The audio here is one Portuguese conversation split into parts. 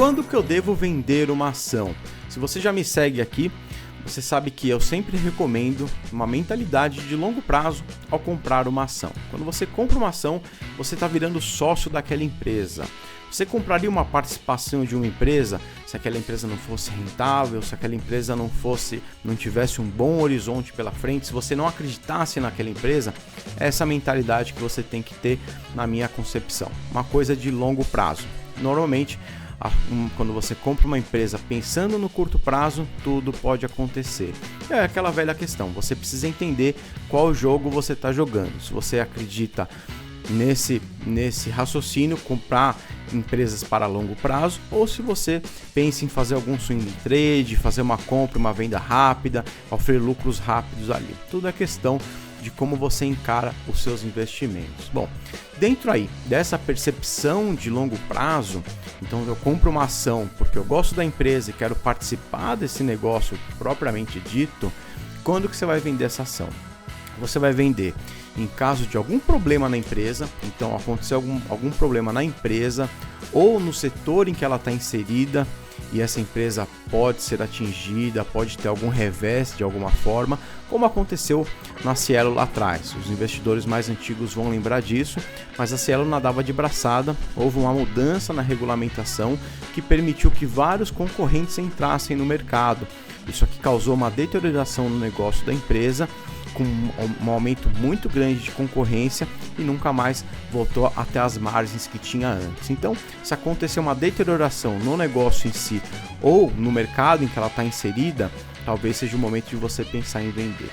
Quando que eu devo vender uma ação? Se você já me segue aqui, você sabe que eu sempre recomendo uma mentalidade de longo prazo ao comprar uma ação. Quando você compra uma ação, você está virando sócio daquela empresa. Você compraria uma participação de uma empresa se aquela empresa não fosse rentável, se aquela empresa não tivesse um bom horizonte pela frente, se você não acreditasse naquela empresa? É essa mentalidade que você tem que ter, na minha concepção. Uma coisa de longo prazo. Normalmente, quando você compra uma empresa pensando no curto prazo, tudo pode acontecer. É aquela velha questão, você precisa entender qual jogo você está jogando. Se você acredita nesse raciocínio, comprar empresas para longo prazo, ou se você pensa em fazer algum swing trade, fazer uma compra, uma venda rápida, oferecer lucros rápidos ali. Tudo é questão de como você encara os seus investimentos. Bom, dentro aí dessa percepção de longo prazo, então eu compro uma ação porque eu gosto da empresa e quero participar desse negócio propriamente dito. Quando que você vai vender essa ação? Você vai vender em caso de algum problema na empresa, então aconteceu algum problema na empresa ou no setor em que ela está inserida e essa empresa pode ser atingida, pode ter algum revés de alguma forma, como aconteceu na Cielo lá atrás. Os investidores mais antigos vão lembrar disso, mas a Cielo nadava de braçada, houve uma mudança na regulamentação que permitiu que vários concorrentes entrassem no mercado. Isso aqui causou uma deterioração no negócio da empresa, com um aumento muito grande de concorrência e nunca mais voltou até as margens que tinha antes. Então, se acontecer uma deterioração no negócio em si ou no mercado em que ela está inserida, talvez seja o momento de você pensar em vender.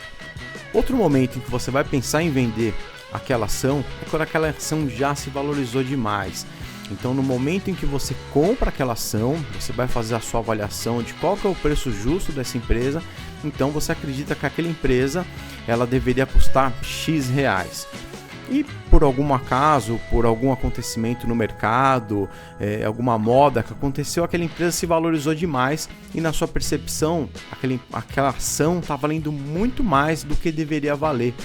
Outro momento em que você vai pensar em vender aquela ação é quando aquela ação já se valorizou demais. Então, no momento em que você compra aquela ação, você vai fazer a sua avaliação de qual que é o preço justo dessa empresa. Então, você acredita que aquela empresa ela deveria custar X reais. E por algum acaso, por algum acontecimento no mercado, alguma moda que aconteceu, aquela empresa se valorizou demais e na sua percepção, aquela ação está valendo muito mais do que deveria valer.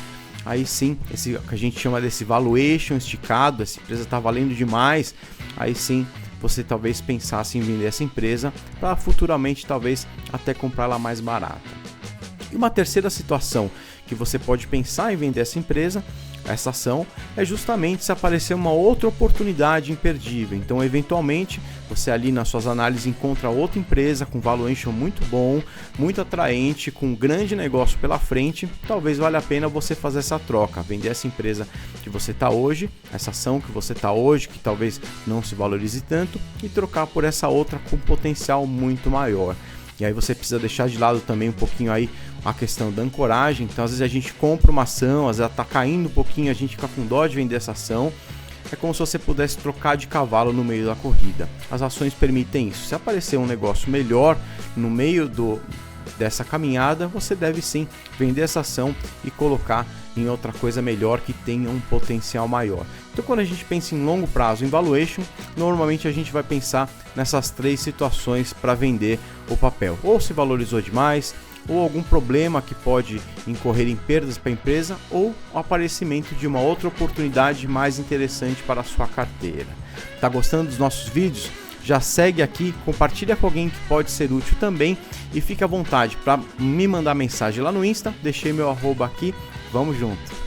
Aí sim, esse que a gente chama desse valuation esticado, essa empresa está valendo demais, aí sim você talvez pensasse em vender essa empresa para futuramente talvez até comprá-la mais barata. E uma terceira situação que você pode pensar em vender essa ação, é justamente se aparecer uma outra oportunidade imperdível. Então, eventualmente, você ali nas suas análises encontra outra empresa com valuation muito bom, muito atraente, com um grande negócio pela frente. Talvez valha a pena você fazer essa troca, vender essa empresa que você está hoje, essa ação que você está hoje, que talvez não se valorize tanto, e trocar por essa outra com potencial muito maior. E aí você precisa deixar de lado também um pouquinho aí a questão da ancoragem. Então, às vezes a gente compra uma ação, às vezes ela está caindo um pouquinho, a gente fica com dó de vender essa ação. É como se você pudesse trocar de cavalo no meio da corrida. As ações permitem isso. Se aparecer um negócio melhor no meio dessa caminhada, você deve sim vender essa ação e colocar em outra coisa melhor que tenha um potencial maior. Então, quando a gente pensa em longo prazo, em valuation, normalmente a gente vai pensar nessas três situações para vender o papel. Ou se valorizou demais, ou algum problema que pode incorrer em perdas para a empresa, ou o aparecimento de uma outra oportunidade mais interessante para a sua carteira. Tá gostando dos nossos vídeos? Já segue aqui, compartilha com alguém que pode ser útil também e fica à vontade para me mandar mensagem lá no Insta, deixei meu arroba aqui, vamos junto!